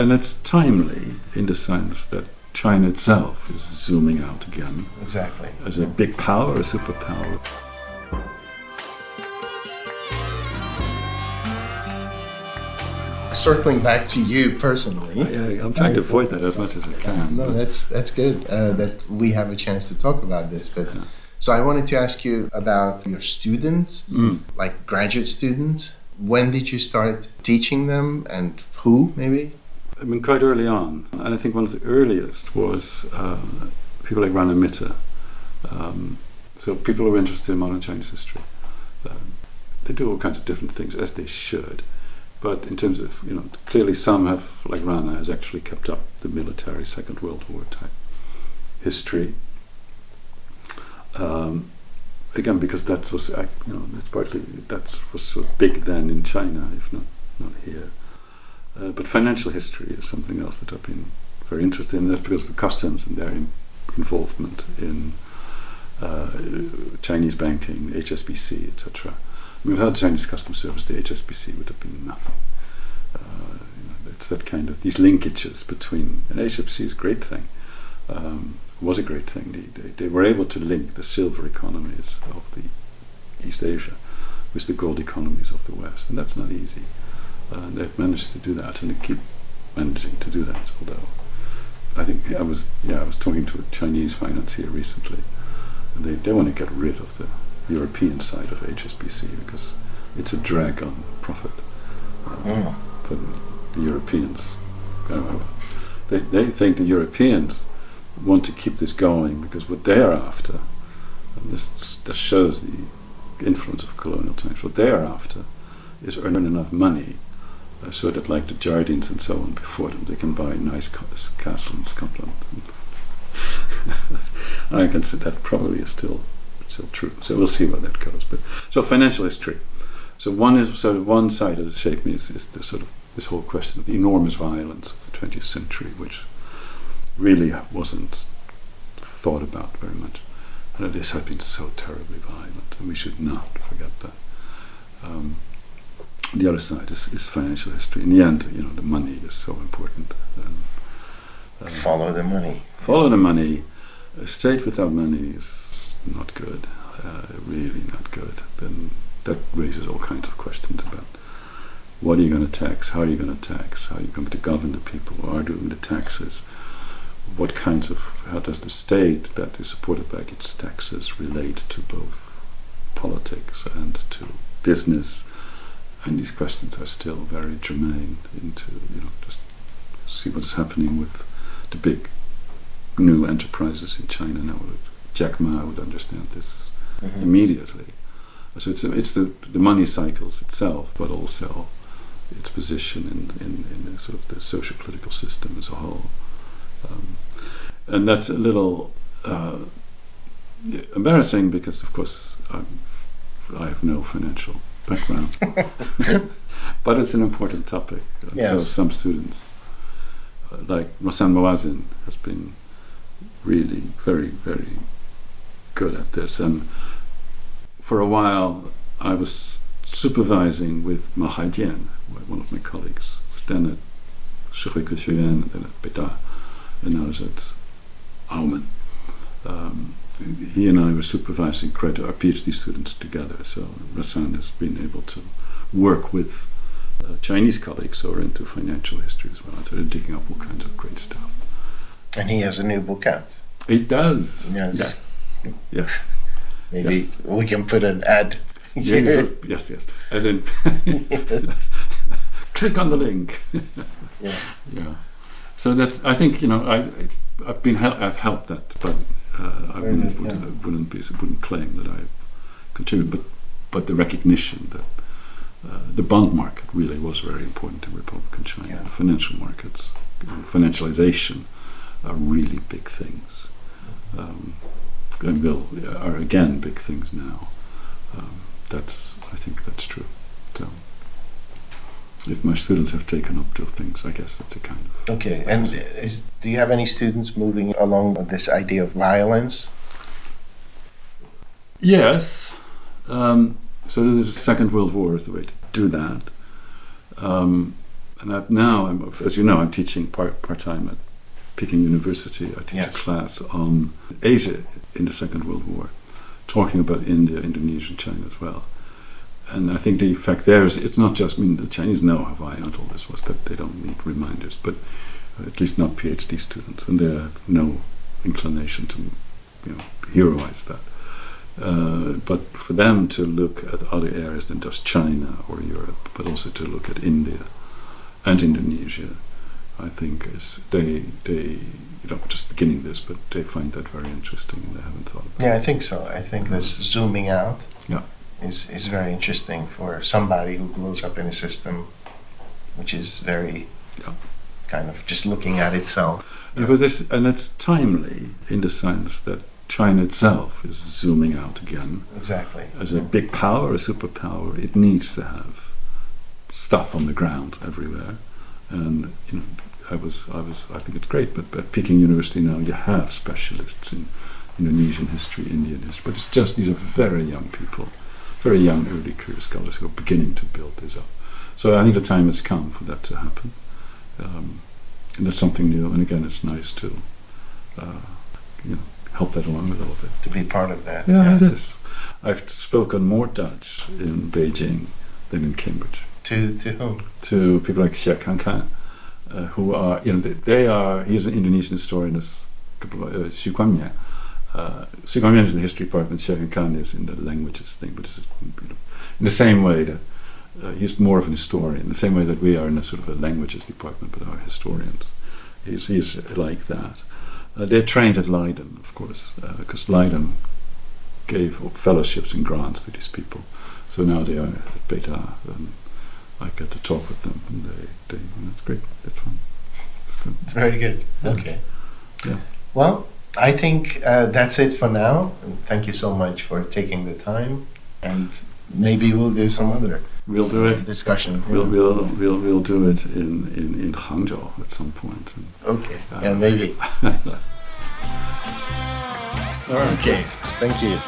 And it's timely in the sense that China itself is zooming out again. Exactly. As a big power, a superpower. Circling back to you personally. I'm trying to avoid that as much as I can. No, that's good that we have a chance to talk about this. But so I wanted to ask you about your students, like graduate students. When did you start teaching them, and who maybe? I mean, quite early on, and I think one of the earliest was people like Rana Mitter. So people who are interested in modern Chinese history. They do all kinds of different things, as they should. But in terms of, clearly some have, like Rana, has actually kept up the military Second World War type history. Again, because that was, that was sort of big then in China, if not here. But financial history is something else that I've been very interested in. That's because of the customs and their involvement in Chinese banking, HSBC, etc. Without Chinese customs service, the HSBC would have been nothing. It's that kind of these linkages between, and HSBC is a great thing. Was a great thing. They were able to link the silver economies of the East Asia with the gold economies of the West, and that's not easy. They've managed to do that, and they keep managing to do that. Although, I think I was talking to a Chinese financier recently, and they want to get rid of the European side of HSBC because it's a drag on profit. But the Europeans, they think the Europeans want to keep this going because what they're after, and this shows the influence of colonial times, what they're after is earn enough money so that, like the Jardines and so on before them, they can buy a nice castle in Scotland. I can say that probably is still true. So we'll see where that goes. But so financial history. So one side of the shape is the sort of this whole question of the enormous violence of the 20th century, which really wasn't thought about very much. And this has been so terribly violent, and we should not forget that. The other side is financial history. In the end, the money is so important. Follow the money. Follow the money. A state without money is not good. Really not good. Then that raises all kinds of questions about what are you going to tax, how are you going to tax, how are you going to govern the people who are doing the taxes, how does the state that is supported by its taxes relate to both politics and to business. And these questions are still very germane into, just see what's happening with the big new enterprises in China now. Jack Ma would understand this immediately. So it's the money cycles itself, but also its position in the sort of the social political system as a whole. And that's a little embarrassing because, of course, I have no financial background, but it's an important topic. Yes. So some students, like Rosan Moazin, has been really very, very good at this. And for a while, I was supervising with Ma Haijian, one of my colleagues, who was then at Shukui Kushuen, and then at Beta, and now is at Aumann. He and I were supervising our PhD students together, so Rassan has been able to work with Chinese colleagues who are into financial history as well, so they're digging up all kinds of great stuff. And he has a new book out. He does. Yes. Maybe we can put an ad here. Yes. As in, click on the link. Yeah. So that's. I think I've helped that, but I wouldn't claim that I contributed. But the recognition that the bond market really was very important in Republican China. Yeah. The financial markets, financialization, are really big things, and are again big things now. I think that's true. So, if my students have taken up those things, I guess that's a kind of... Okay, and do you have any students moving along this idea of violence? Yes. So the Second World War is the way to do that. And as you know, I'm teaching part-time at Peking University. I teach a class on Asia in the Second World War, talking about India, Indonesia, and China as well. And I think the effect there is, it's not just, the Chinese know how violent all this was, that they don't need reminders, but at least not PhD students, and they have no inclination to, heroize that. But for them to look at other areas than just China or Europe, but also to look at India and Indonesia, I think they just beginning this, but they find that very interesting and they haven't thought about it. Yeah, I think so. I think this zooming out is very interesting for somebody who grows up in a system which is very kind of just looking at itself. And it's timely in the sense that China itself is zooming out again. Exactly. As a big power, a superpower, it needs to have stuff on the ground everywhere. And I think it's great. But at Peking University now, you have specialists in Indonesian history, Indian history. But it's just these are very young people, very young early career scholars who are beginning to build this up. So I think the time has come for that to happen. And that's something new. And again, it's nice to help that along a little bit. To be part of that. Yeah, it is. I've spoken more Dutch in Beijing than in Cambridge. To whom? To people like Xie Kankan, who are, he's an Indonesian historian, Xu Guangmian. Xu Guangmian is in the history part, and Xie Kankan is in the languages thing, but it's, in the same way that he's more of an historian, in the same way that we are in a sort of a languages department, but are historians. He's like that. They're trained at Leiden, of course, because Leiden gave fellowships and grants to these people. So now they are at Beta, and I get to talk with them, and it's great. It's fun. It's good. It's very good. Yeah. Okay. Yeah. Well, I think that's it for now. Thank you so much for taking the time, and maybe we'll do some other. We'll do it. Discussion. We'll do it in Hangzhou at some point. Okay. Yeah, maybe. All right. Okay. Thank you.